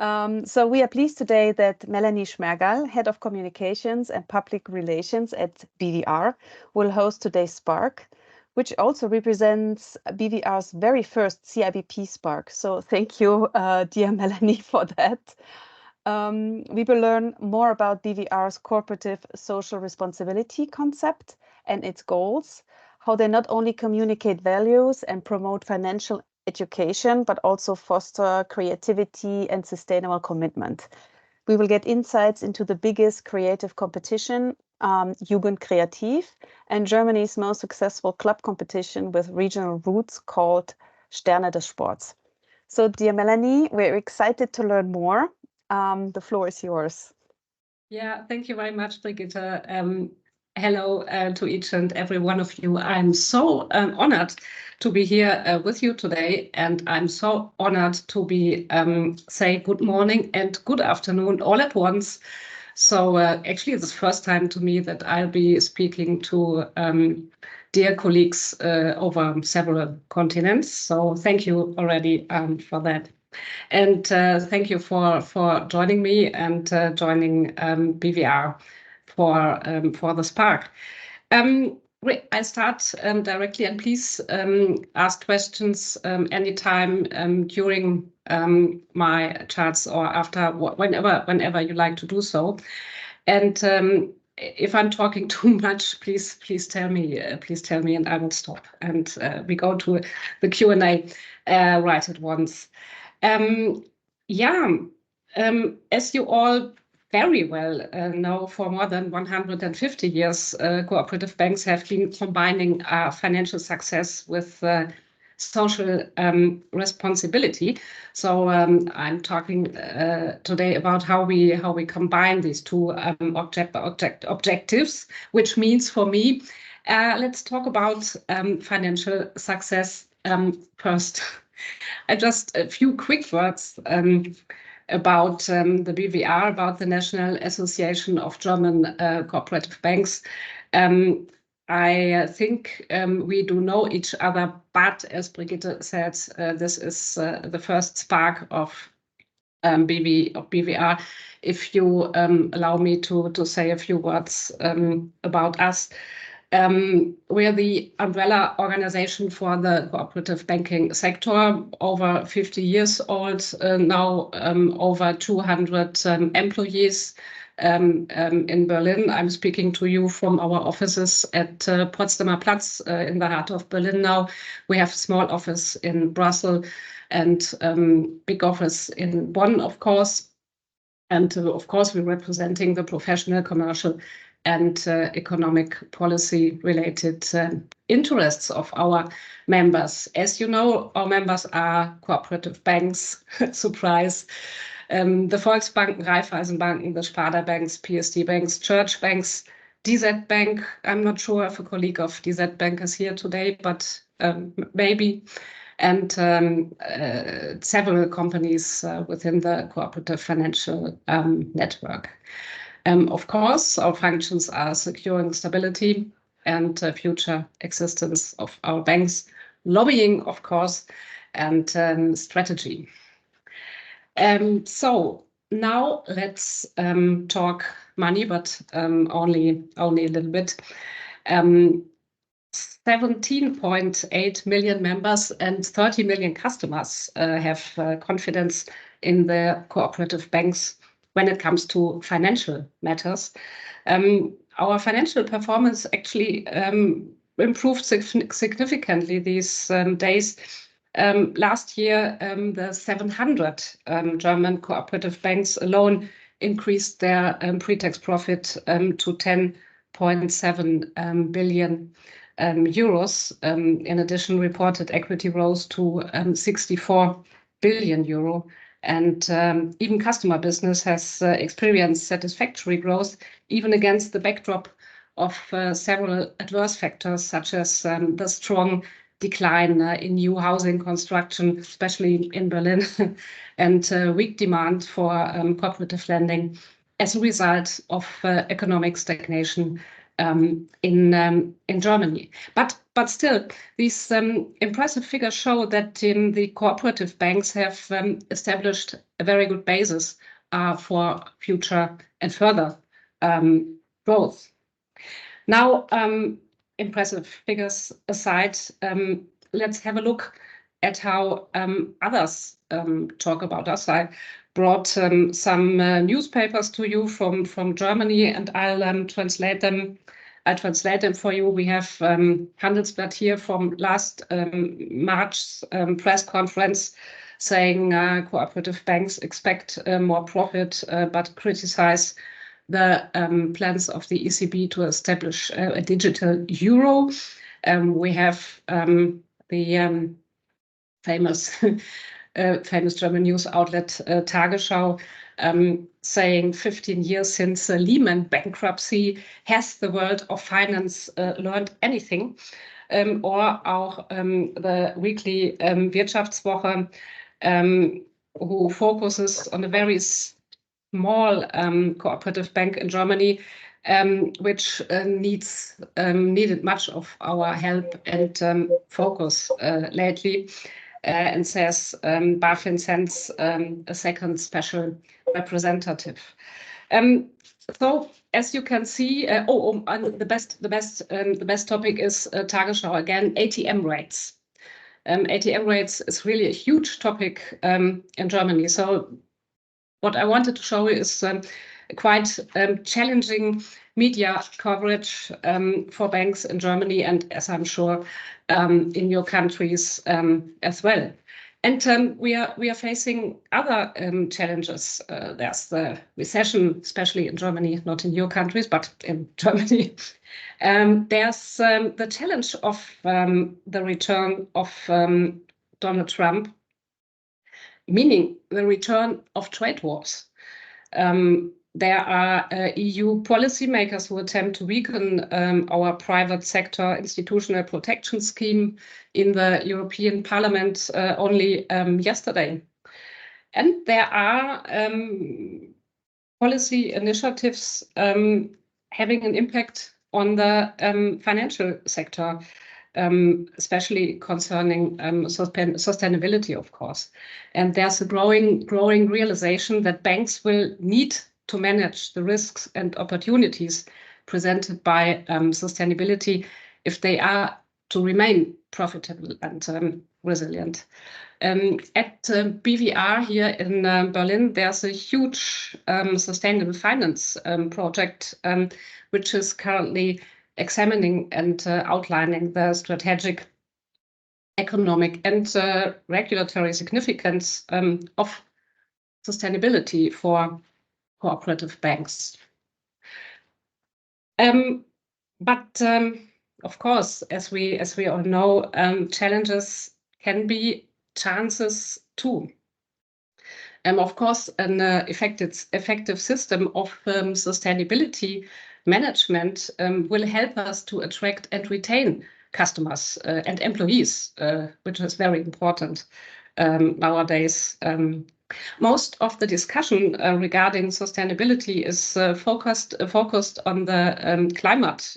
So we are pleased today that Melanie Schmergal, Head of Communications and Public Relations at BVR, will host today's Spark, which also represents BVR's very first CIBP Spark. So thank you, dear Melanie, for that. We will learn more about BVR's cooperative social responsibility concept and its goals, how they not only communicate values and promote financial education, but also foster creativity and sustainable commitment. We will get insights into the biggest creative competition, Jugend Kreativ, and Germany's most successful club competition with regional roots called Sterne des Sports. So, dear Melanie, we're excited to learn more. The floor is yours. Yeah, thank you very much, Brigitte. Hello to each and every one of you. I'm so honored to be here with you today, and I'm so honored to be say good morning and good afternoon all at once. So actually, it's the first time to me that I'll be speaking to dear colleagues over several continents. So thank you already for that. And thank you for joining me and joining BVR for the Spark. I start directly, and please ask questions anytime during my chats or after, whenever you like to do so. And if I'm talking too much, please tell me, and I will stop. And we go to the Q&A right at once. As you all very well know, for more than 150 years, cooperative banks have been combining financial success with social responsibility. So I'm talking today about how we combine these two objectives, which means for me, let's talk about financial success first. Just a few quick words about the BVR, about the National Association of German Cooperative Banks. I think we do know each other, but as Brigitte said, this is the first Spark of BVR. If you allow me to say a few words about us. We are the umbrella organization for the cooperative banking sector, over 50 years old, now over 200 employees in Berlin. I'm speaking to you from our offices at Potsdamer Platz in the heart of Berlin now. We have a small office in Brussels and big office in Bonn, of course. And of course, we're representing the professional, commercial, and economic policy related interests of our members. As you know, our members are cooperative banks, surprise, the Volksbanken, Raiffeisenbanken, the Sparda banks, PSD banks, church banks, DZ Bank. I'm not sure if a colleague of DZ Bank is here today, but maybe. And several companies within the cooperative financial network. Of course, our functions are securing stability and future existence of our banks, lobbying, of course, and strategy. So now let's talk money, but only a little bit. 17.8 million members and 30 million customers have confidence in the cooperative banks when it comes to financial matters. Our financial performance actually improved significantly these days. Last year, the 700 German cooperative banks alone increased their pre-tax profit to 10.7 billion euros. In addition, reported equity rose to 64 billion euro. And even customer business has experienced satisfactory growth, even against the backdrop of several adverse factors, such as the strong decline in new housing construction, especially in Berlin, and weak demand for cooperative lending as a result of economic stagnation in Germany. But still, these impressive figures show that the cooperative banks have established a very good basis for future and further growth. Now, impressive figures aside, let's have a look at how others talk about us. I brought some newspapers to you from Germany, and I'll translate them. I'll translate them for you. We have Handelsblatt here from last March's press conference saying cooperative banks expect more profit, but criticize the plans of the ECB to establish a digital euro. We have the famous famous German news outlet Tagesschau saying 15 years since Lehman bankruptcy, has the world of finance learned anything? Or auch the weekly Wirtschaftswoche, who focuses on a very small cooperative bank in Germany, which needed much of our help and focus lately, and says BaFin sends a second special representative. So as you can see, and the best topic is Tagesschau again, ATM rates. ATM rates is really a huge topic in Germany. So what I wanted to show you is quite challenging media coverage for banks in Germany, and as I'm sure in your countries as well. And we are facing other challenges. There's the recession, especially in Germany, not in your countries, but in Germany. There's the challenge of the return of Donald Trump, meaning the return of trade wars. There are EU policymakers who attempt to weaken our private sector institutional protection scheme in the European Parliament only yesterday. And there are policy initiatives having an impact on the financial sector, especially concerning sustainability, of course. And there's a growing realization that banks will need to manage the risks and opportunities presented by sustainability if they are to remain profitable and resilient. At BVR here in Berlin, there's a huge sustainable finance project which is currently examining and outlining the strategic, economic and regulatory significance of sustainability for cooperative banks. But of course, as we all know, challenges can be chances too. Of course, an effective system of sustainability management will help us to attract and retain customers and employees, which is very important nowadays. Most of the discussion regarding sustainability is focused on the climate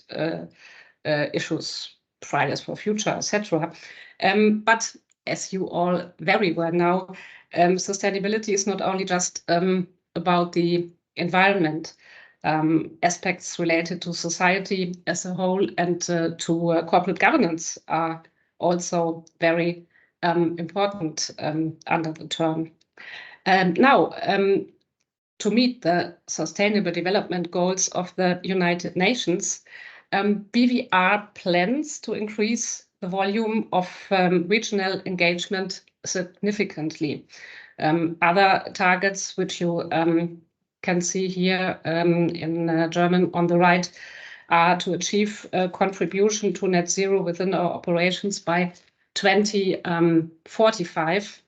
issues, Fridays for Future, etc. But as you all very well know, sustainability is not only just about the environment. Aspects related to society as a whole and to corporate governance are also very important under the term. Now, to meet the Sustainable Development Goals of the United Nations, BVR plans to increase the volume of regional engagement significantly. Other targets which you can see here in German on the right are to achieve a contribution to net zero within our operations by 2045.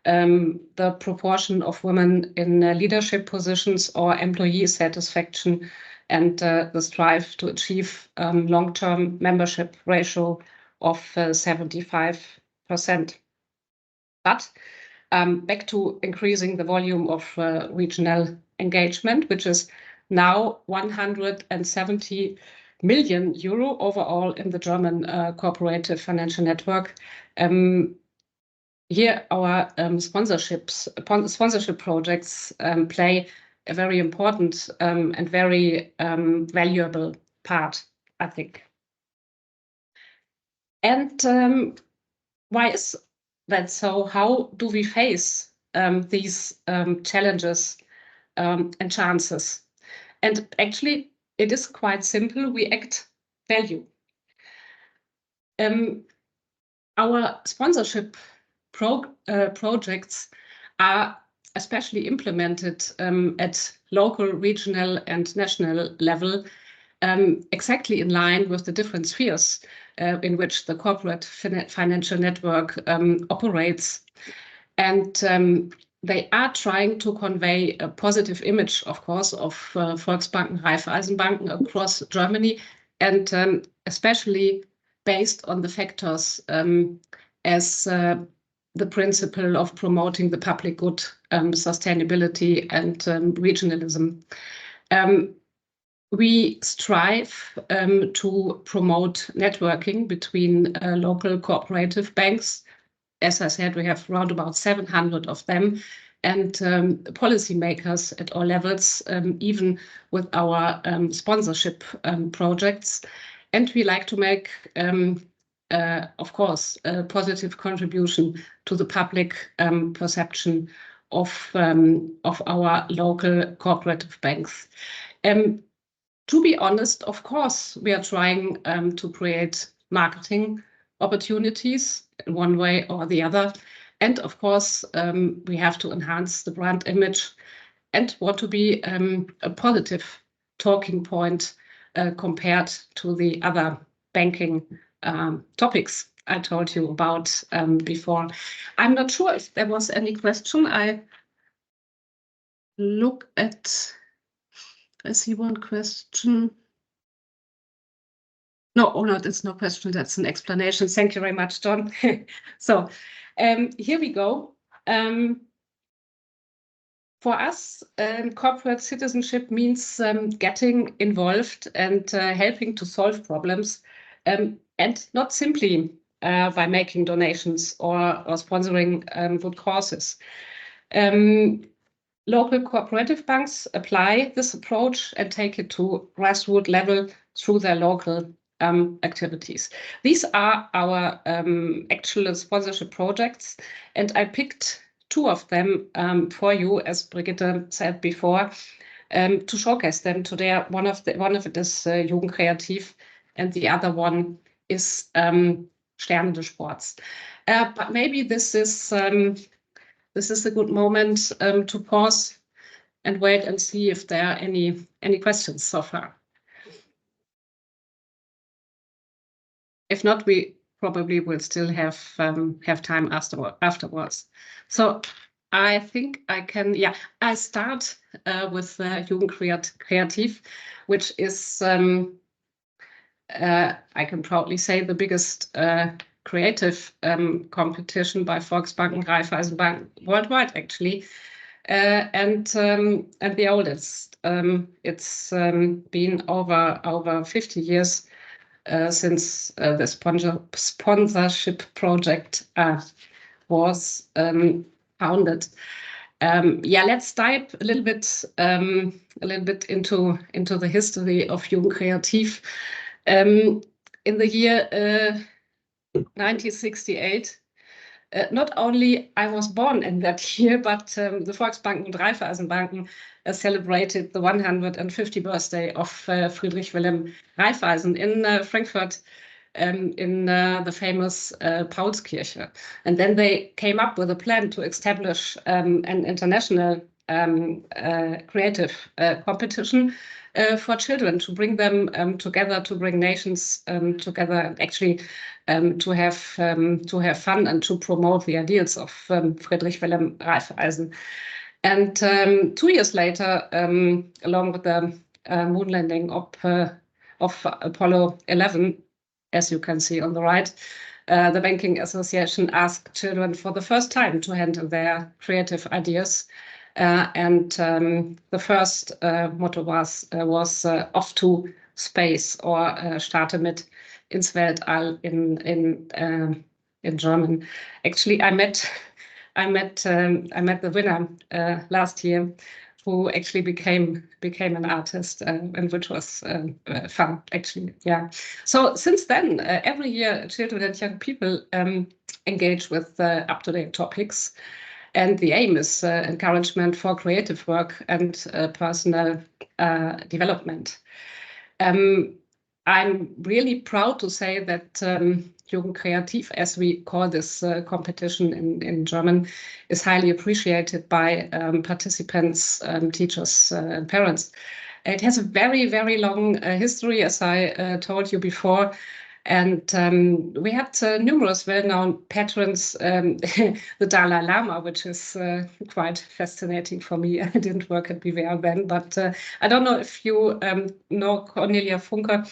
The proportion of women in leadership positions or employee satisfaction, and the strive to achieve long-term membership ratio of 75%. But back to increasing the volume of regional engagement, which is now 179 million euro overall in the German cooperative financial network. Here, our sponsorship projects play a very important and very valuable part, I think. And why is that so? How do we face these challenges and chances? And actually, it is quite simple. We act value. Our sponsorship projects are especially implemented at local, regional, and national level, exactly in line with the different spheres in which the corporate financial network operates. And they are trying to convey a positive image, of course, of Volksbanken, Raiffeisenbanken across Germany, and especially based on the factors as the principle of promoting the public good, sustainability, and regionalism. We strive to promote networking between local cooperative banks. As I said, we have around about 700 of them, and policymakers at all levels, even with our sponsorship projects. And we like to make, of course, a positive contribution to the public perception of our local cooperative banks. To be honest, of course, we are trying to create marketing opportunities in one way or the other. And of course, we have to enhance the brand image and want to be a positive talking point compared to the other banking topics I told you about before. I'm not sure if there was any question. I see one question. No, that's no question. That's an explanation. Thank you very much, John. So here we go. For us, corporate citizenship means getting involved and helping to solve problems, and not simply by making donations or sponsoring good causes. Local cooperative banks apply this approach and take it to grassroots level through their local activities. These are our actual sponsorship projects, and I picked two of them for you, as Brigitte said before, to showcase them today. One of it is Jugendkreativ, and the other one is Sterne des Sports. But maybe this is a good moment to pause and wait and see if there are any questions so far. If not, we probably will still have time afterwards. So I think I can, I start with Jugendkreativ, which is, I can proudly say, the biggest creative competition by Volksbanken, Raiffeisenbank worldwide, actually, and the oldest. It's been over 50 years since the sponsorship project was founded. Let's dive a little bit into the history of Jugendkreativ. In the year 1968, not only I was born in that year, but the Volksbanken and Raiffeisenbanken celebrated the 150th birthday of Friedrich Wilhelm Raiffeisen in Frankfurt, in the famous Paulskirche. And then they came up with a plan to establish an international creative competition for children, to bring them together, to bring nations together, and actually to have fun and to promote the ideals of Friedrich Wilhelm Raiffeisen. And 2 years later, along with the moon landing of Apollo 11, as you can see on the right, the Banking Association asked children for the first time to handle their creative ideas. And the first motto was off to Space or Starte mit ins Weltall in German. Actually, I met the winner last year, who actually became an artist, and which was fun, actually. Yeah. So since then, every year, children and young people engage with up-to-date topics, and the aim is encouragement for creative work and personal development. I'm really proud to say that Jugend Kreativ, as we call this competition in German, is highly appreciated by participants, teachers, and parents. It has a very, very long history, as I told you before. And we had numerous well-known patrons, the Dalai Lama, which is quite fascinating for me. I didn't work at BWR then, but I don't know if you know Cornelia Funke,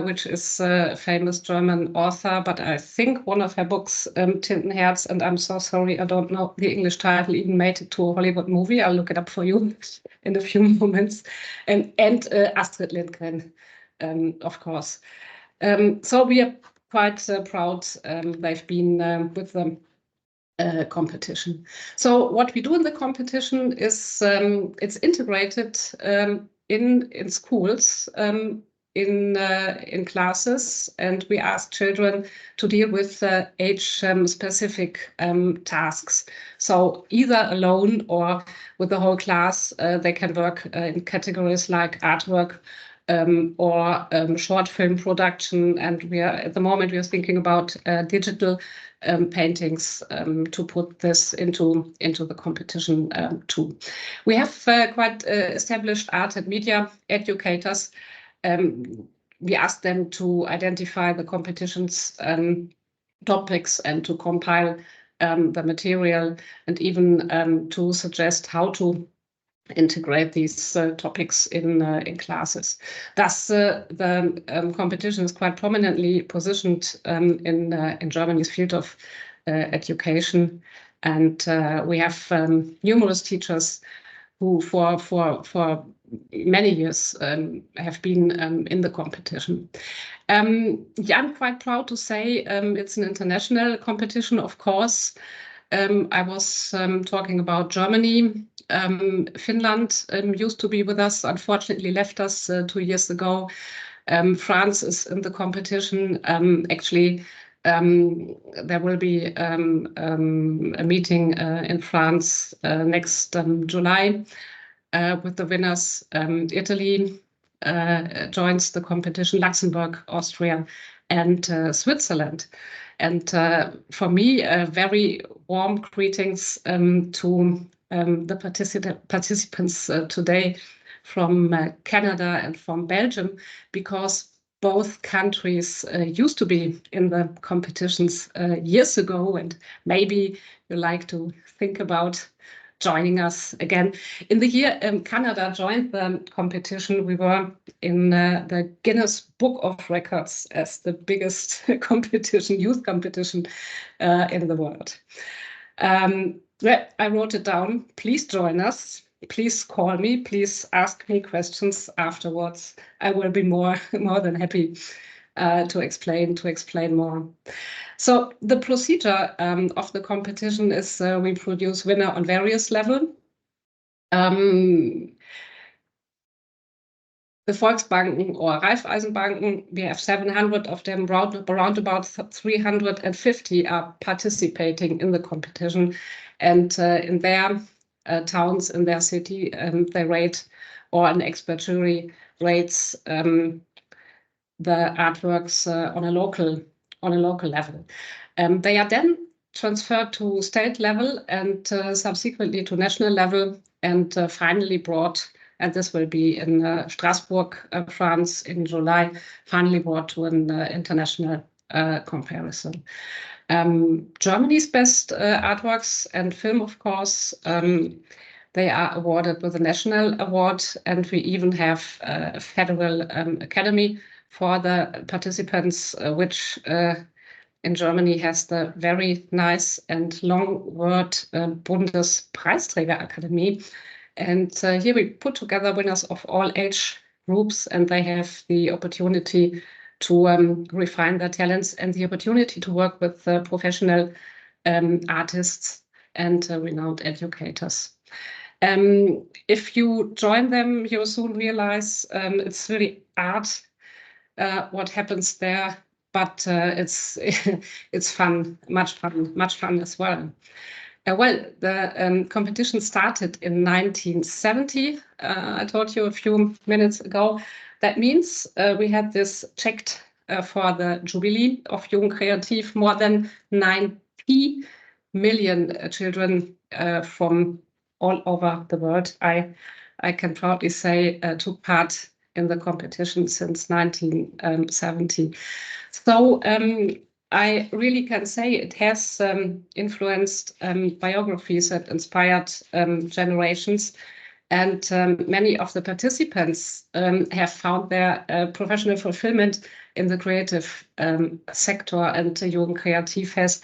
which is a famous German author, but I think one of her books, Tintenherz, and I'm so sorry, I don't know the English title, even made it to a Hollywood movie. I'll look it up for you in a few moments. And Astrid Lindgren, of course. So we are quite proud they've been with the competition. So what we do in the competition is it's integrated in schools, in classes, and we ask children to deal with age-specific tasks. So either alone or with the whole class, they can work in categories like artwork, or short film production, and at the moment we are thinking about digital paintings to put this into the competition too. We have quite established art and media educators. We ask them to identify the competition's topics and to compile the material, and even to suggest how to integrate these topics in classes. Thus, the competition is quite prominently positioned in Germany's field of education, and we have numerous teachers who, for many years, have been in the competition. Yeah, I'm quite proud to say it's an international competition, of course. I was talking about Germany. Finland used to be with us, unfortunately left us 2 years ago. France is in the competition. Actually, there will be a meeting in France next July with the winners. Italy joins the competition, Luxembourg, Austria, and Switzerland. And for me, very warm greetings to the participants today from Canada and from Belgium, because both countries used to be in the competitions years ago, and maybe you like to think about joining us again. In the year Canada joined the competition, we were in the Guinness Book of Records as the biggest competition, youth competition in the world. I wrote it down. Please join us. Please call me. Please ask me questions afterwards. I will be more than happy to explain more. So the procedure of the competition is we produce winner on various levels. The Volksbanken or Raiffeisenbanken, we have 700 of them, around about 350 are participating in the competition, and in their towns, in their city, they rate, or an expert jury rates the artworks on a local level. They are then transferred to state level and subsequently to national level, and finally brought, and this will be in Strasbourg, France in July, finally brought to an international comparison. Germany's best artworks and film, of course, they are awarded with a national award, and we even have a federal academy for the participants, which in Germany has the very nice and long word Bundespreisträgerakademie. And here we put together winners of all age groups, and they have the opportunity to refine their talents and the opportunity to work with professional artists and renowned educators. If you join them, you'll soon realize it's really art what happens there, but it's it's fun, much fun as well. Well, the competition started in 1970. I told you a few minutes ago. That means we had this checked for the Jubilee of Jung Kreativ. More than 90 million children from all over the world, I can proudly say, took part in the competition since 1970. So I really can say it has influenced biographies that inspired generations. And many of the participants have found their professional fulfillment in the creative sector, and Jung Kreativ has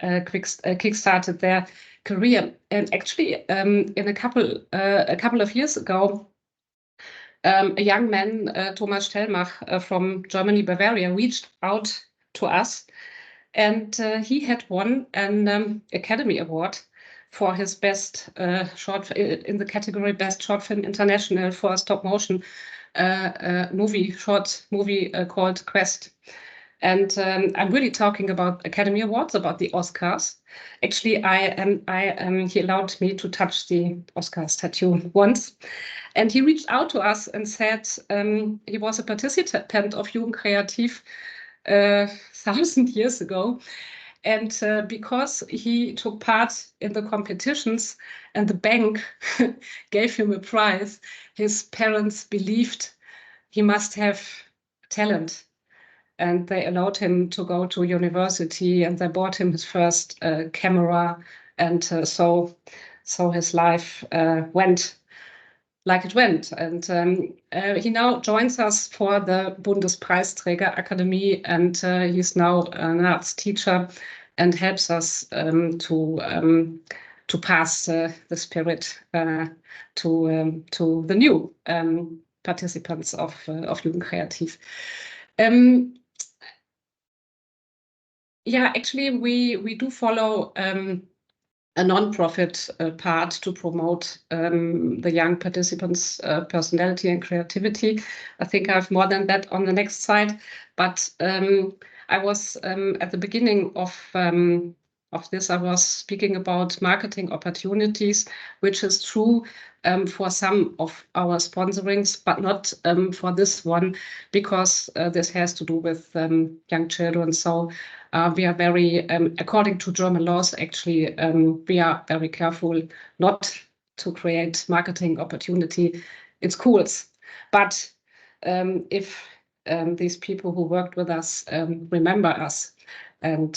kickstarted their career. And actually, in a couple of years ago, a young man, Thomas Stellmach from Germany, Bavaria, reached out to us, and he had won an Academy Award for his best short in the category Best Short Film International for a stop motion short movie called Quest. And I'm really talking about Academy Awards, about the Oscars. Actually, he allowed me to touch the Oscar statue once. And he reached out to us and said he was a participant of Jung Kreativ 1,000 years ago. And because he took part in the competitions and the bank gave him a prize, his parents believed he must have talent. And they allowed him to go to university, and they bought him his first camera. And so his life went like it went. And he now joins us for the Bundespreisträger Akademie, and he's now an arts teacher and helps us to pass the spirit to the new participants of Jugend Kreativ. Yeah, actually, we do follow a non-profit part to promote the young participants' personality and creativity. I think I have more than that on the next slide, but I was at the beginning of this, I was speaking about marketing opportunities, which is true for some of our sponsorings, but not for this one, because this has to do with young children. So we are very, according to German laws, actually, we are very careful not to create marketing opportunity in schools. But if these people who worked with us remember us and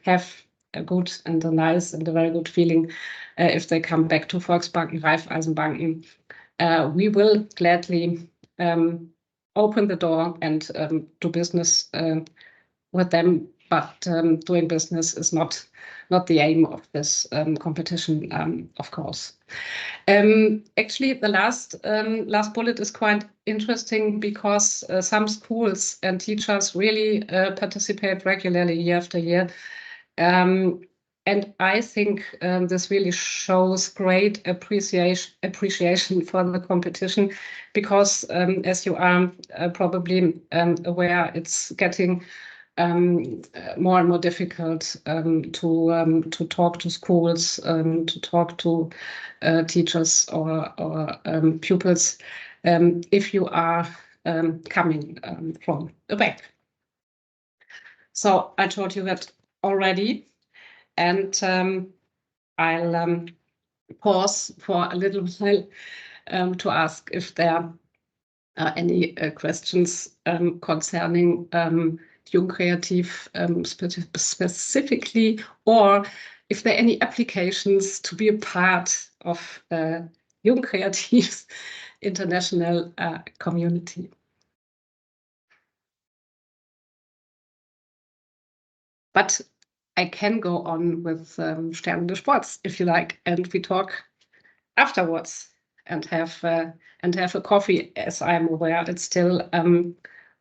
have a good and a nice and a very good feeling if they come back to Volksbanken, Raiffeisenbanken, we will gladly open the door and do business with them. But doing business is not the aim of this competition, of course. Actually, the last bullet is quite interesting, because some schools and teachers really participate regularly year after year. And I think this really shows great appreciation for the competition, because as you are probably aware, it's getting more and more difficult to talk to schools, to talk to teachers or pupils if you are coming from the back. So I told you that already, and I'll pause for a little while to ask if there are any questions concerning Jung Kreativ specifically, or if there are any applications to be a part of Jung Kreativ's international community. But I can go on with Sterne des Sports if you like, and we talk afterwards. and have a coffee. As I'm aware, it's still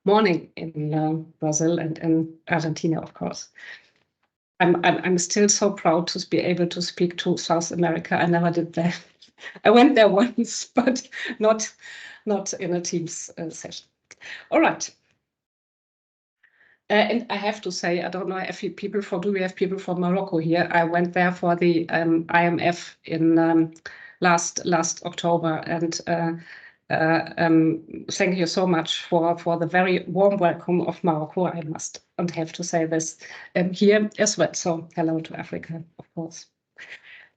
morning in Brazil and in Argentina, of course. I'm still so proud to be able to speak to South America. I never did that. I went there once, but not in a Teams session. All right. And I have to say, I don't know if do we have people from Morocco here? I went there for the IMF in last October, and thank you so much for the very warm welcome of Morocco. I must and have to say this here as well. So hello to Africa, of course.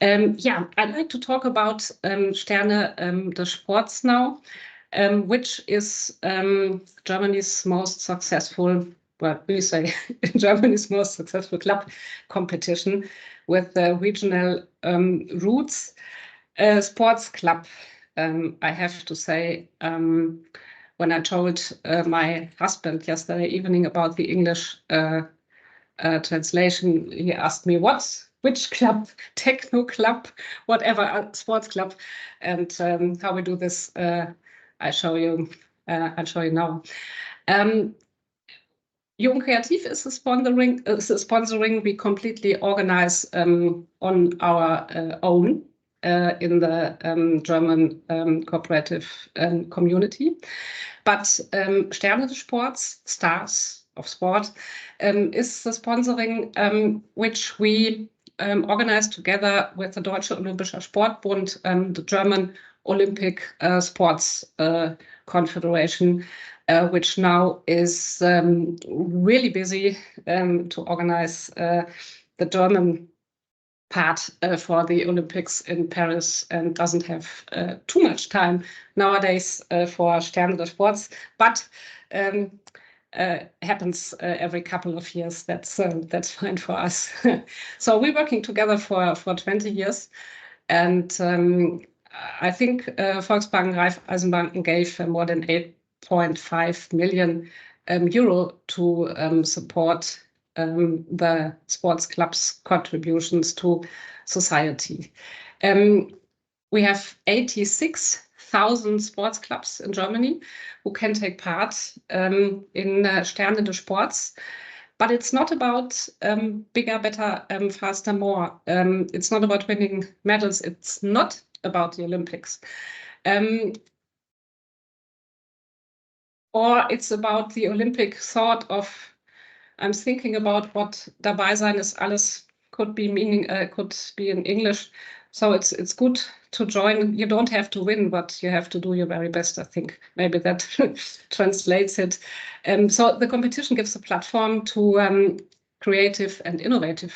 Yeah, I'd like to talk about Sterne des Sports now, which is Germany's most successful, well, we say Germany's most successful club competition with regional roots. Sports club, I have to say, when I told my husband yesterday evening about the English translation, he asked me which club, techno club, whatever, sports club, and how we do this. I'll show you now. Jung Kreativ is sponsoring. We completely organize on our own in the German cooperative community. But Sterne des Sports, Stars of Sport, is the sponsoring which we organize together with the Deutsche Olympischer Sportbund, the German Olympic Sports Confederation, which now is really busy to organize the German part for the Olympics in Paris, and doesn't have too much time nowadays for Sterne des Sports, but happens every couple of years. That's fine for us. So we're working together for 20 years, and I think Volkswagen Raiffeisenbanken gave more than 8.5 million euro to support the sports clubs' contributions to society. We have 86,000 sports clubs in Germany who can take part in Sterne des Sports. But it's not about bigger, better, faster, more. It's not about winning medals. It's not about the Olympics. Or it's about the Olympic thought of, I'm thinking about what dabei sein ist alles could be in English. So it's good to join. You don't have to win, but you have to do your very best, I think. Maybe that translates it. So the competition gives a platform to creative and innovative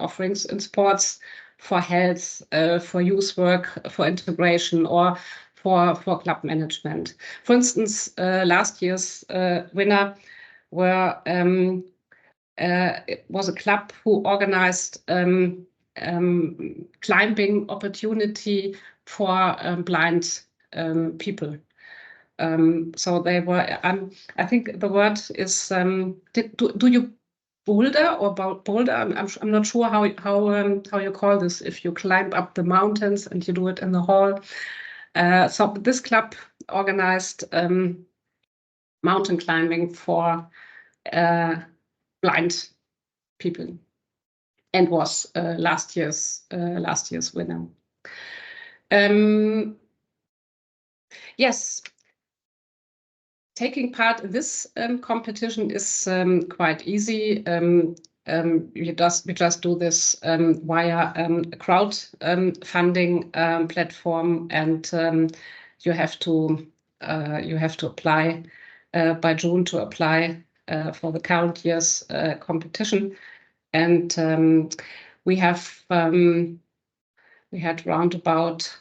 offerings in sports for health, for youth work, for integration, or for club management. For instance, last year's winner it was a club who organized climbing opportunity for blind people. So they were, I think the word is, do you boulder or boulder? I'm not sure how you call this, if you climb up the mountains and you do it in the hall. So this club organized mountain climbing for blind people, and was last year's winner. Yes, taking part in this competition is quite easy. We just do this via a crowdfunding platform, and you have to apply by June to apply for the current year's competition. And we had round about,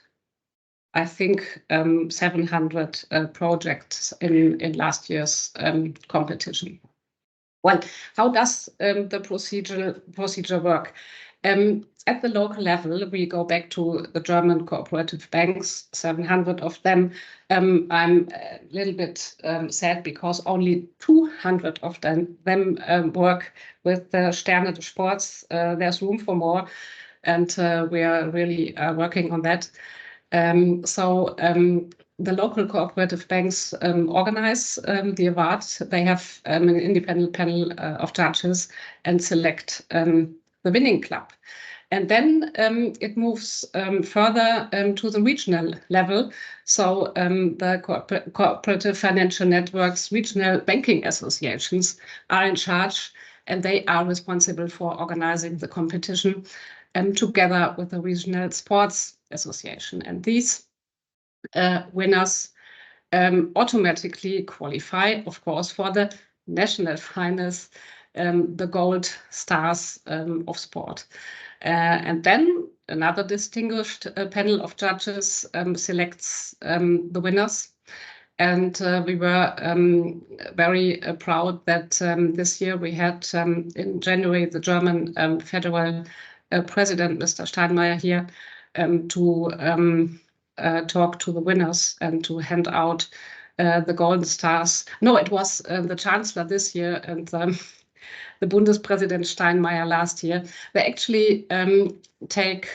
I think, 700 projects in last year's competition. Well, how does the procedure work? At the local level, we go back to the German cooperative banks, 700 of them. I'm a little bit sad because only 200 of them work with Sterne des Sports. There's room for more, and we are really working on that. The local cooperative banks organize the award. They have an independent panel of judges and select the winning club. And then it moves further to the regional level. So the cooperative financial networks, regional banking associations are in charge, and they are responsible for organizing the competition together with the regional sports association. And these winners automatically qualify, of course, for the national finals, the gold stars of sport. And then another distinguished panel of judges selects the winners. And we were very proud that this year we had in January the German federal president, Mr. Steinmeier, here to talk to the winners and to hand out the golden stars. No, it was the chancellor this year and the Bundespräsident Steinmeier last year. They actually take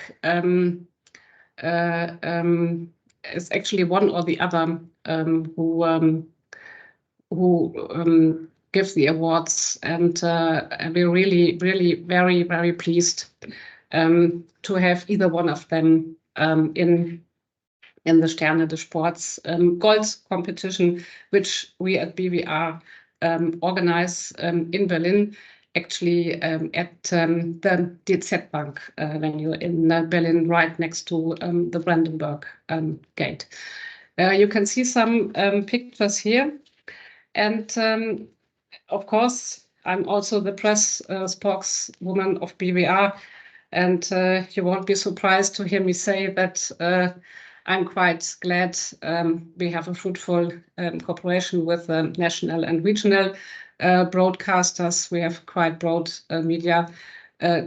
it's actually one or the other who give the awards, and we're really, really very, very pleased to have either one of them in the Sterne des Sports Gold competition, which we at BVR organize in Berlin, actually at the DZ Bank venue in Berlin, right next to the Brandenburg Gate. You can see some pictures here. And of course, I'm also the press spokeswoman of BVR. And you won't be surprised to hear me say that I'm quite glad we have a fruitful cooperation with national and regional broadcasters. We have quite broad media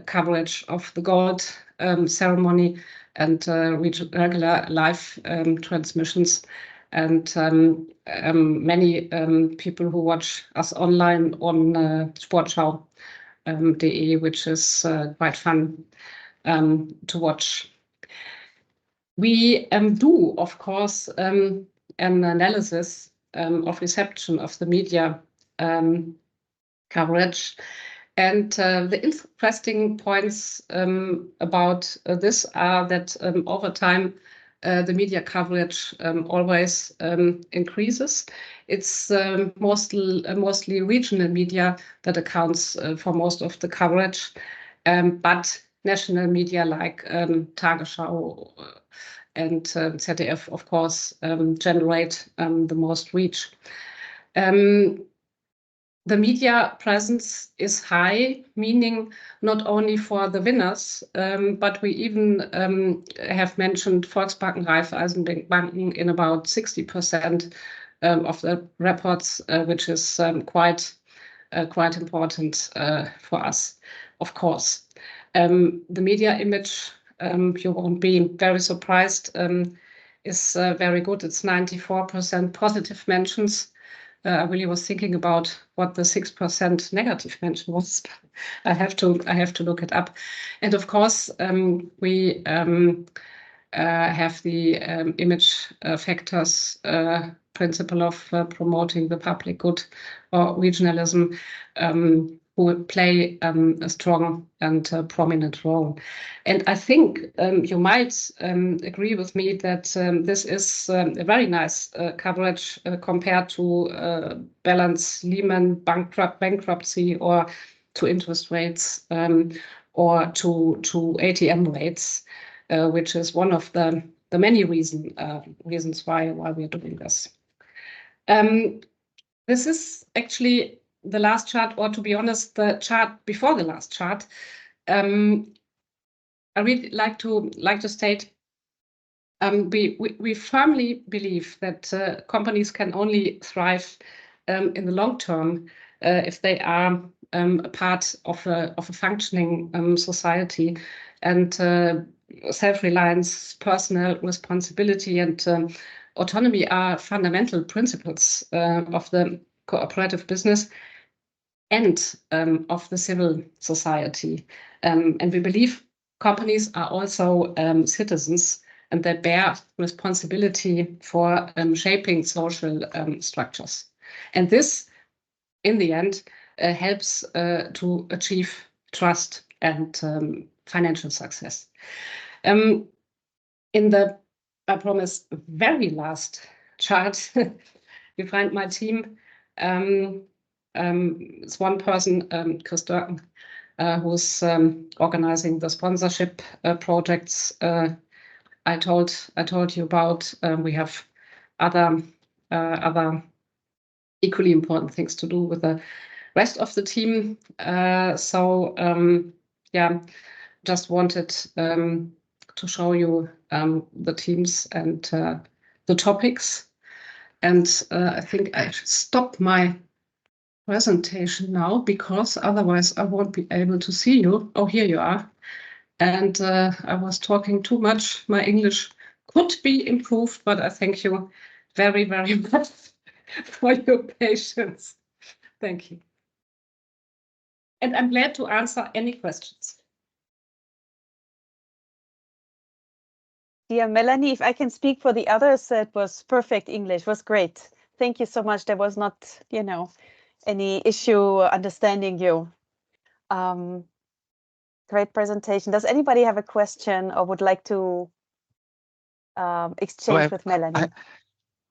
coverage of the gold ceremony and regular live transmissions. And many people who watch us online on Sportschau.de, which is quite fun to watch. We do, of course, an analysis of reception of the media coverage. And the interesting points about this are that over time, the media coverage always increases. It's mostly regional media that accounts for most of the coverage, but national media like Tagesschau and ZDF, of course, generate the most reach. The media presence is high, meaning not only for the winners, but we even have mentioned Volksbanken, Raiffeisenbanken in about 60% of the reports, which is quite important for us, of course. The media image, you won't be very surprised, is very good. It's 94% positive mentions. I really was thinking about what the 6% negative mention was. I have to look it up. And of course, we have the image factors principle of promoting the public good or regionalism, who play a strong and prominent role. And I think you might agree with me that this is a very nice coverage compared to balance Lehman bankruptcy, or to interest rates, or to ATM rates, which is one of the many reasons why we're doing this. This is actually the last chart, or to be honest, the chart before the last chart. I really like to state we firmly believe that companies can only thrive in the long term if they are a part of a functioning society, and self-reliance, personal responsibility, and autonomy are fundamental principles of the cooperative business and of the civil society. And we believe companies are also citizens and they bear responsibility for shaping social structures. And this, in the end, helps to achieve trust and financial success. In the, I promise, very last chart, you find my team. It's one person, Chris Durkin, who's organizing the sponsorship projects I told you about. We have other equally important things to do with the rest of the team. Yeah, just wanted to show you the teams and the topics. And I think I should stop my presentation now, because otherwise I won't be able to see you. Oh, here you are. And I was talking too much. My English could be improved, but I thank you very, very much for your patience. Thank you. And I'm glad to answer any questions. Dear Melanie, if I can speak for the others, it was perfect English, it was great. Thank you so much. There was not, any issue understanding you. Great presentation. Does anybody have a question or would like to exchange with Melanie?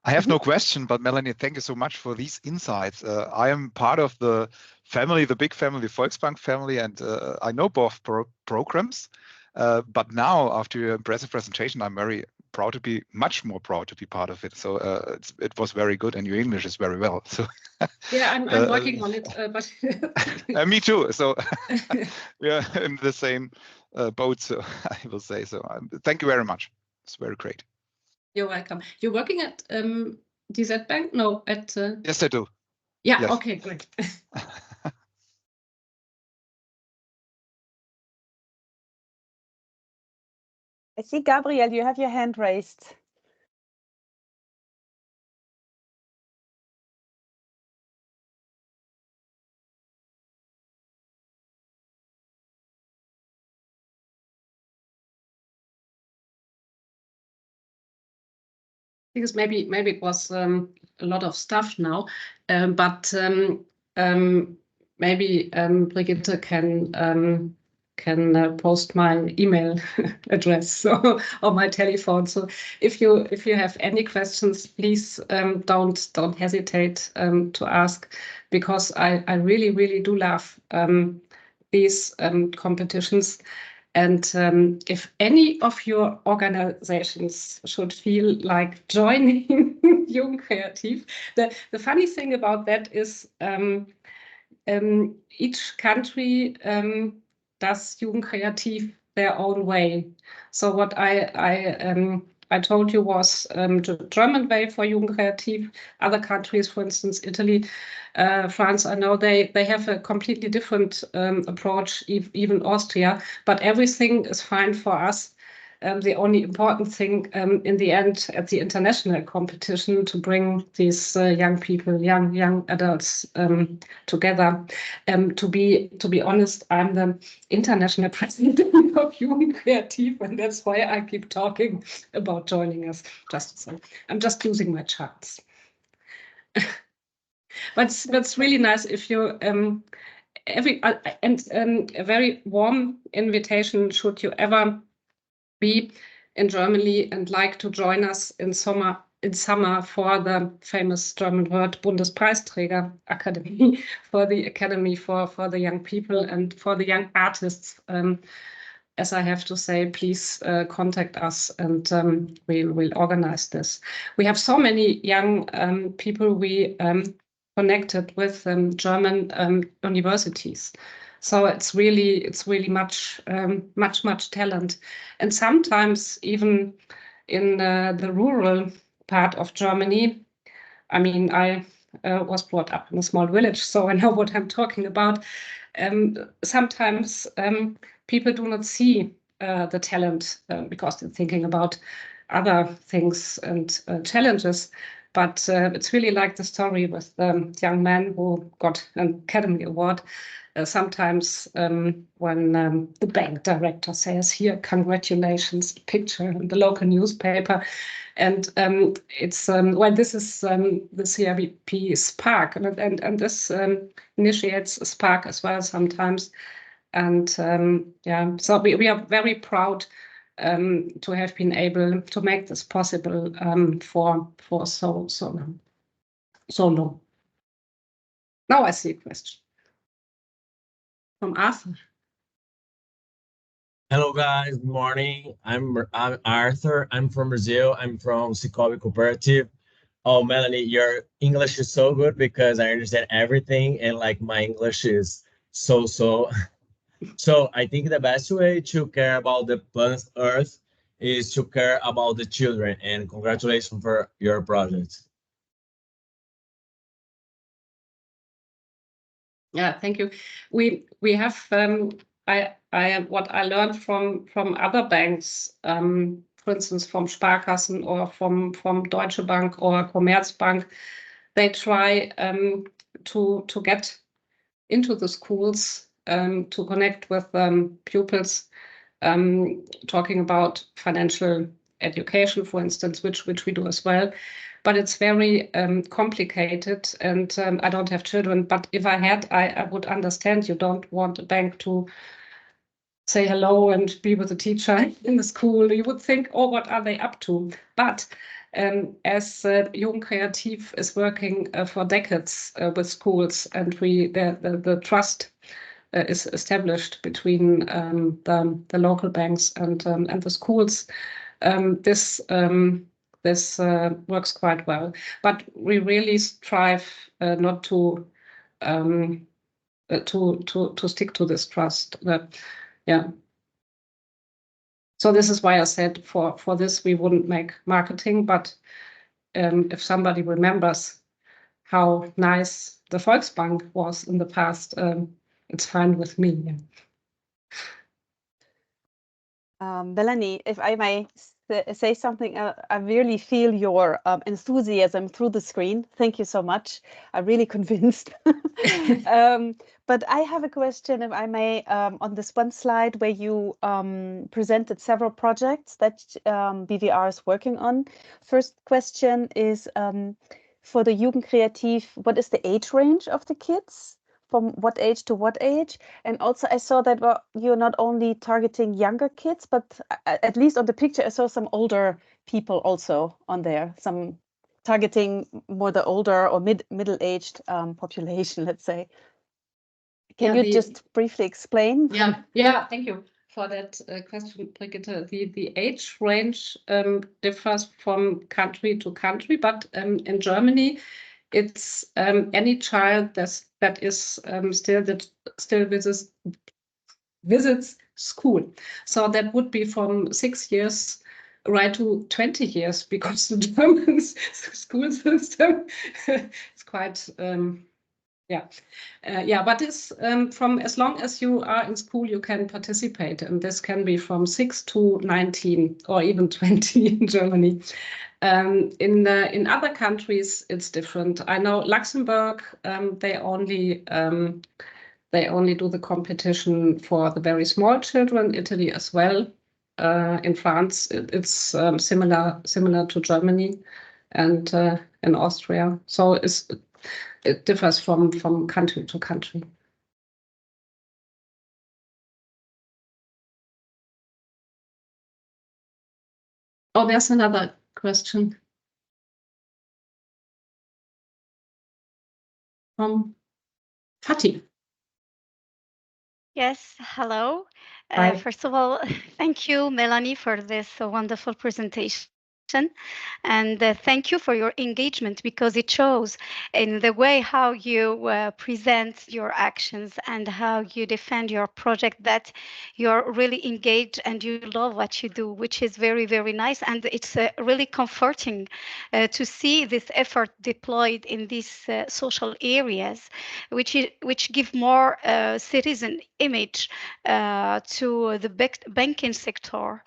I have no question, but Melanie, thank you so much for these insights. I am part of the family, the big family, Volksbank family, and I know both programs. But now, after your impressive presentation, I'm very proud to be, much more proud to be part of it. So it was very good, and your English is very well. So yeah, I'm working on it. But me too. So we are in the same boat. So I will say so. Thank you very much. It's very great. You're welcome. You're working at DZ Bank? No, at... Yes, I do. Yeah, yes. Okay, great. I see, Gabriel, you have your hand raised. Because maybe it was a lot of stuff now, but maybe Brigitte can post my email address or my telephone. So if you have any questions, please don't hesitate to ask, because I really do love these competitions. And if any of your organizations should feel like joining Jung Kreativ, the funny thing about that is each country does Jung Kreativ their own way. So what I told you was the German way for Jung Kreativ. Other countries, for instance, Italy, France, I know they have a completely different approach, even Austria, but everything is fine for us. The only important thing in the end at the international competition to bring these young people, young adults together. To be honest, I'm the international president of Jung Kreativ, and that's why I keep talking about joining us. I'm just using my chance. But that's really nice if you a very warm invitation should you ever be in Germany and like to join us in summer for the famous German word Bundespreisträger Academy, for the Academy for the young people and for the young artists. As I have to say, please contact us and we'll organize this. We have so many young people we connected with German universities. So it's really much talent, and sometimes even in the rural part of Germany. I mean, I was brought up in a small village, so I know what I'm talking about. Sometimes people do not see the talent because they're thinking about other things and challenges. But it's really like the story with the young man who got an Academy Award. sometimes when the bank director says, "Here, congratulations," picture in the local newspaper. And it's this is the CIBP Spark, and this initiates a Spark as well sometimes. And so we are very proud to have been able to make this possible for so long. Now I see a question from Arthur. Hello guys, good morning. I'm Arthur. I'm from Brazil. I'm from CIBP Cooperative. Oh, Melanie, your English is so good because I understand everything, and like my English is so. So I think the best way to care about the planet Earth is to care about the children. And congratulations for your project. Yeah, thank you. We have what I learned from other banks, for instance, from Sparkassen or from Deutsche Bank or Commerzbank. They try to get into the schools to connect with pupils, talking about financial education, for instance, which we do as well. But it's very complicated, and I don't have children. But if I had, I would understand. You don't want a bank to say hello and be with a teacher in the school. You would think, oh, what are they up to? But as Jung Creative is working for decades with schools, and the trust is established between the local banks and the schools, this works quite well. But we really strive not to stick to this trust. Yeah. So this is why I said for this we wouldn't make marketing, but if somebody remembers how nice the Volksbank was in the past, it's fine with me. Yeah. Melanie, if I may say something, I really feel your enthusiasm through the screen. Thank you so much. I'm really convinced. But I have a question, if I may, on this one slide where you presented several projects that BVR is working on. First question is for the Jugend Kreativ, what is the age range of the kids? From what age to what age? And also I saw that you're not only targeting younger kids, but at least on the picture I saw some older people also on there, some targeting more the older or middle-aged population, let's say. Can you just briefly explain? Yeah, thank you for that question, Brigitte. The age range differs from country to country, but in Germany it's any child that is still visits school. So that would be from 6 years right to 20 years, because the German school system is quite but it's from as long as you are in school, you can participate, and this can be from 6 to 19 or even 20 in Germany. In other countries, it's different. I know Luxembourg, they only do the competition for the very small children. Italy as well. In France, it's similar to Germany, and in Austria. So it differs from country to country. Oh, there's another question from Fatih. Yes, hello. Hi. First of all, thank you, Melanie, for this wonderful presentation. And thank you for your engagement, because it shows in the way how you present your actions and how you defend your project that you're really engaged and you love what you do, which is very, very nice. And it's really comforting to see this effort deployed in these social areas, which give more citizen image to the banking sector.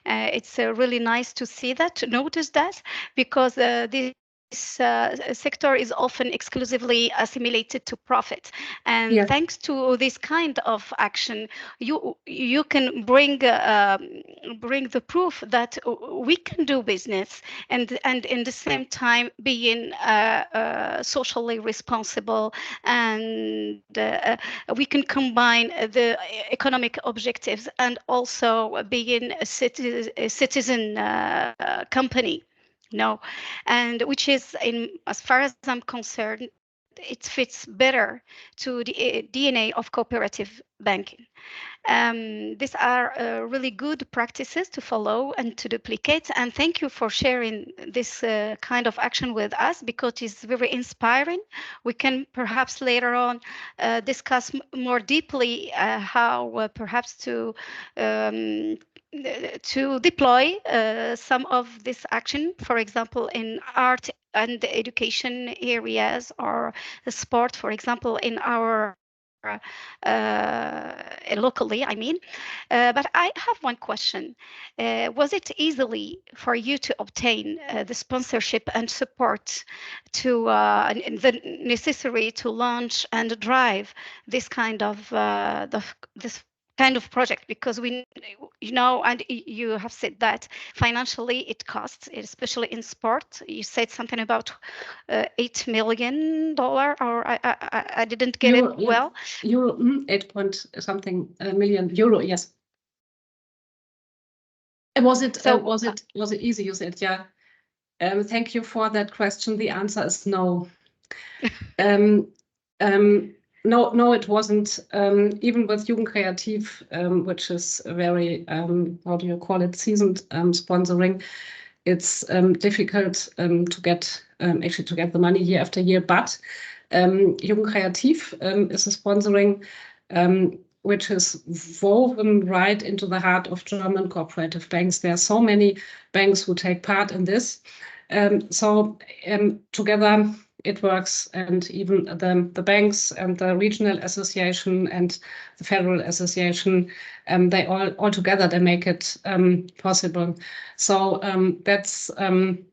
It's really nice to see that, to notice that, because this sector is often exclusively assimilated to profit, and thanks to this kind of action, you can bring the proof that we can do business and in the same time being socially responsible, and we can combine the economic objectives and also being a citizen company. No, and which is, as far as I'm concerned, it fits better to the DNA of cooperative banking. These are really good practices to follow and to duplicate. And thank you for sharing this kind of action with us, because it's very inspiring. We can perhaps later on discuss more deeply how perhaps to deploy some of this action, for example, in art and education areas, or the sport, for example, in our locally, I mean. But I have one question. Was it easily for you to obtain the sponsorship and support to the necessary to launch and drive this kind of this kind of project? Because and you have said that financially it costs, especially in sport. You said something about $8 million, or I didn't get Euro, it well. Euro, 8 point something million euro. Yes. Was it easy? You said, yeah. Thank you for that question. The answer is no. No, it wasn't. Even with Jugendkreativ, which is very, how do you call it, seasoned sponsoring, it's difficult to get the money year after year. But Jugendkreativ is a sponsoring which is woven right into the heart of German cooperative banks. There are so many banks who take part in this. So together it works, and even the banks and the regional association and the federal association, they all together, they make it possible. So that's on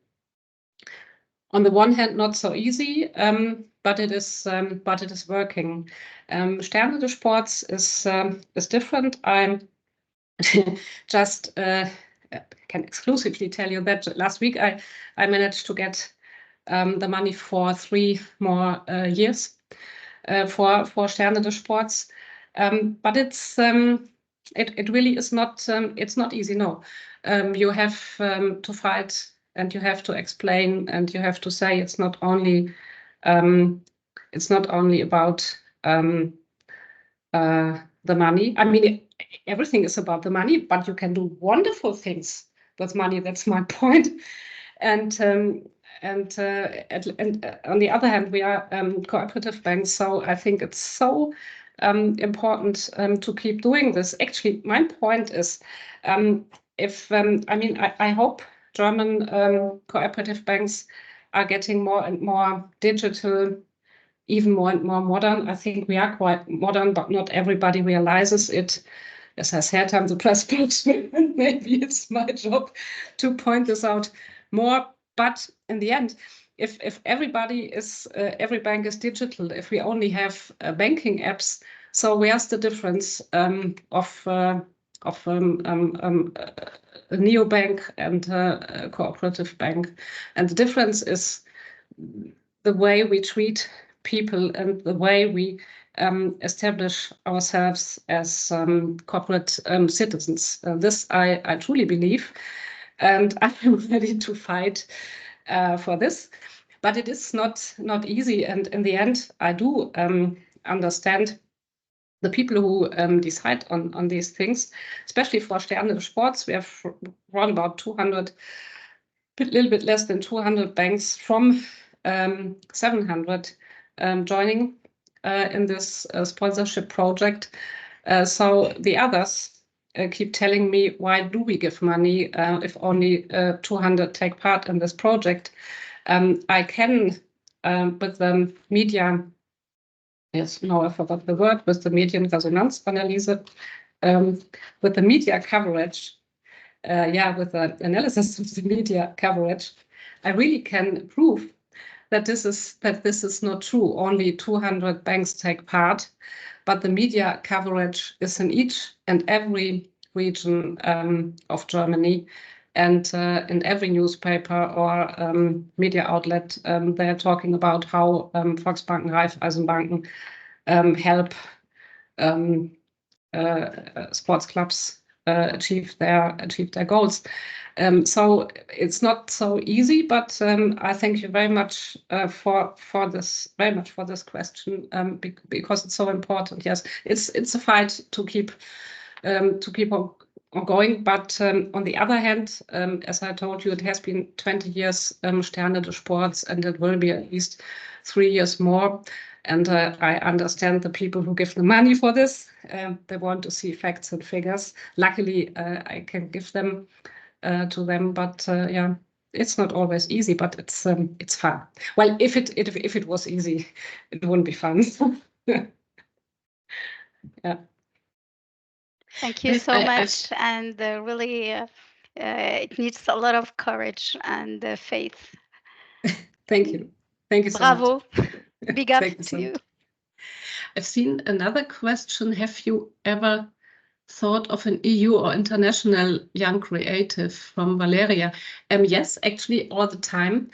the one hand not so easy, but it is working. Sterne des Sports is different. I'm just can exclusively tell you that last week I managed to get the money for 3 more years for Sterne des Sports, but it's it really is not it's not easy. No, you have to fight, and you have to explain, and you have to say it's not only about the money. I mean, everything is about the money, but you can do wonderful things with money. That's my point. And on the other hand, we are cooperative banks, so I think it's so important to keep doing this. Actually, my point is, I hope German cooperative banks are getting more and more digital, even more and more modern. I think we are quite modern, but not everybody realizes it. As I said, I'm the press spokesman, and maybe it's my job to point this out more. But in the end, if everybody is, every bank is digital, if we only have banking apps, so where's the difference of a neobank and a cooperative bank? And the difference is the way we treat people and the way we establish ourselves as corporate citizens. This I truly believe, and I'm ready to fight for this. But it is not easy, and in the end, I do understand the people who decide on these things, especially for Sterne des Sports. We have around about 200, a little bit less than 200 banks from 700 joining in this sponsorship project. So the others keep telling me, why do we give money if only 200 take part in this project? I can, with the media, yes, no, I forgot the word, with the Medienresonanzanalyse, with the media coverage, with the analysis of the media coverage, I really can prove that this is not true. Only 200 banks take part, but the media coverage is in each and every region of Germany, and in every newspaper or media outlet, they are talking about how Volksbanken, Raiffeisenbanken help sports clubs achieve their goals. So it's not so easy, but I thank you very much for this question, because it's so important. Yes, it's a fight to keep on going, but on the other hand, as I told you, it has been 20 years Sterne des Sports, and it will be at least 3 years more. And I understand the people who give the money for this. They want to see facts and figures. Luckily, I can give them to them, but yeah, it's not always easy, but it's fun. Well, if it was easy, it wouldn't be fun. Yeah. Thank you so much, and really, it needs a lot of courage and faith. Thank you. Thank you so Bravo. much. Big up Thank you so to you. much. I've seen another question. Have you ever thought of an EU or international young creative, from Valeria? Yes, actually, all the time.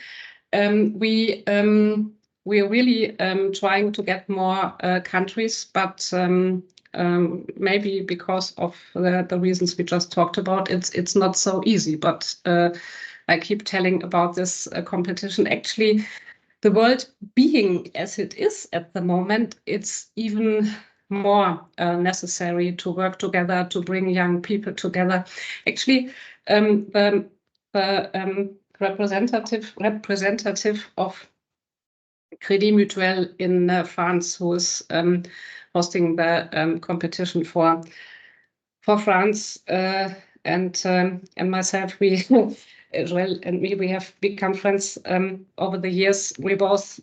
We are really trying to get more countries, but maybe because of the reasons we just talked about, it's not so easy. But I keep telling about this competition. Actually, the world being as it is at the moment, it's even more necessary to work together, to bring young people together. Actually, the representative of Crédit Mutuel in France, who is hosting the competition for France, and myself, Joel and me, we have become friends over the years. We're both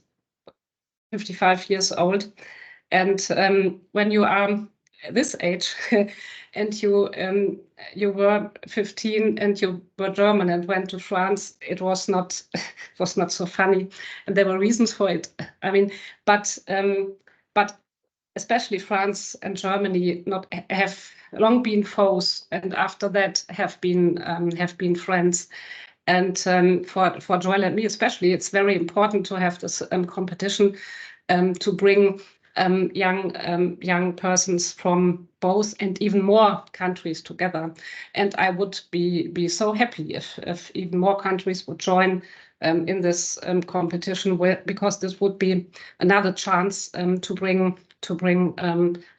55 years old, and when you are this age and you were 15 and you were German and went to France, it was not so funny, and there were reasons for it. I mean, but especially France and Germany have long been foes, and after that have been friends. And for Joel and me especially, it's very important to have this competition to bring young persons from both and even more countries together. And I would be so happy if even more countries would join in this competition, because this would be another chance to bring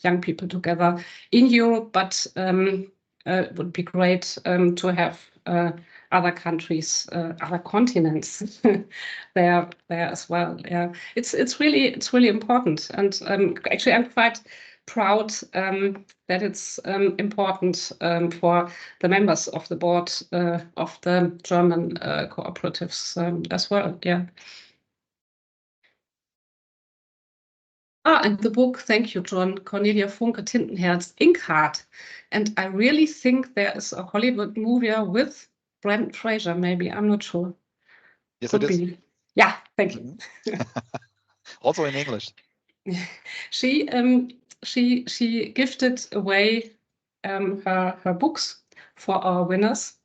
young people together in Europe. But it would be great to have other countries, other continents there as well. Yeah, it's really important, and actually I'm quite proud that it's important for the members of the board of the German cooperatives as well. Yeah. And the book, thank you, John, Cornelia Funke, Tintenherz, Inkheart. And I really think there is a Hollywood movie with Brendan Fraser, maybe, I'm not sure. Yes, Could it is. be. Yeah, thank you. Also in English. She gifted away her books for our winners,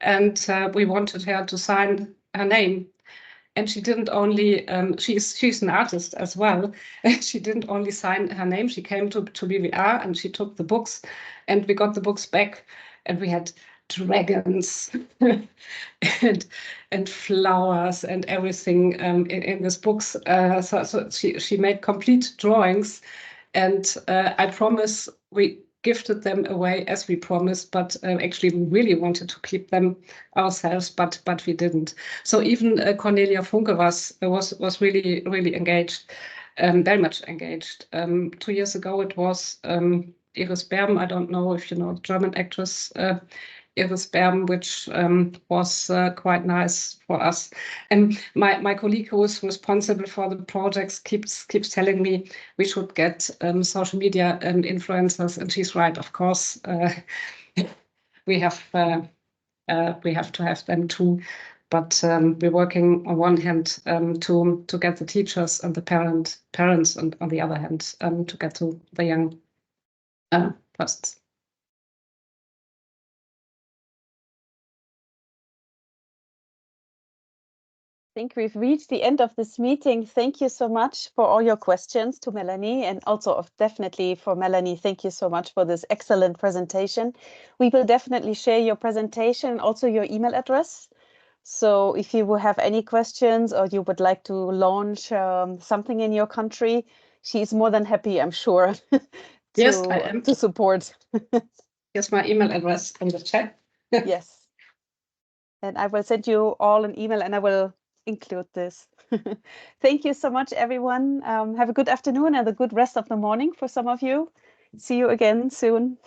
and we wanted her to sign her name. And she didn't only, she's an artist as well. She didn't only sign her name, she came to BVR and she took the books, and we got the books back, and we had dragons and flowers and everything in these books. So she made complete drawings, and I promise we gifted them away as we promised, but actually we really wanted to keep them ourselves, but we didn't. So even Cornelia Funke was really engaged, very much engaged. 2 years ago it was Iris Berben. I don't know if you know the German actress Iris Berben, which was quite nice for us. And my colleague who is responsible for the projects keeps telling me we should get social media influencers, and she's right, of course. We have to have them too. But we're working on one hand to get the teachers and the parents, and on the other hand to get to the young persons. I think we've reached the end of this meeting. Thank you so much for all your questions to Melanie, and also definitely for Melanie. Thank you so much for this excellent presentation. We will definitely share your presentation, also your email address. So if you will have any questions or you would like to launch something in your country, she is more than happy, I'm sure, Yes, I am. to support. Here's my email address in the chat. Yes. And I will send you all an email and I will include this. Thank you so much, everyone. Have a good afternoon and a good rest of the morning for some of you. See you again soon.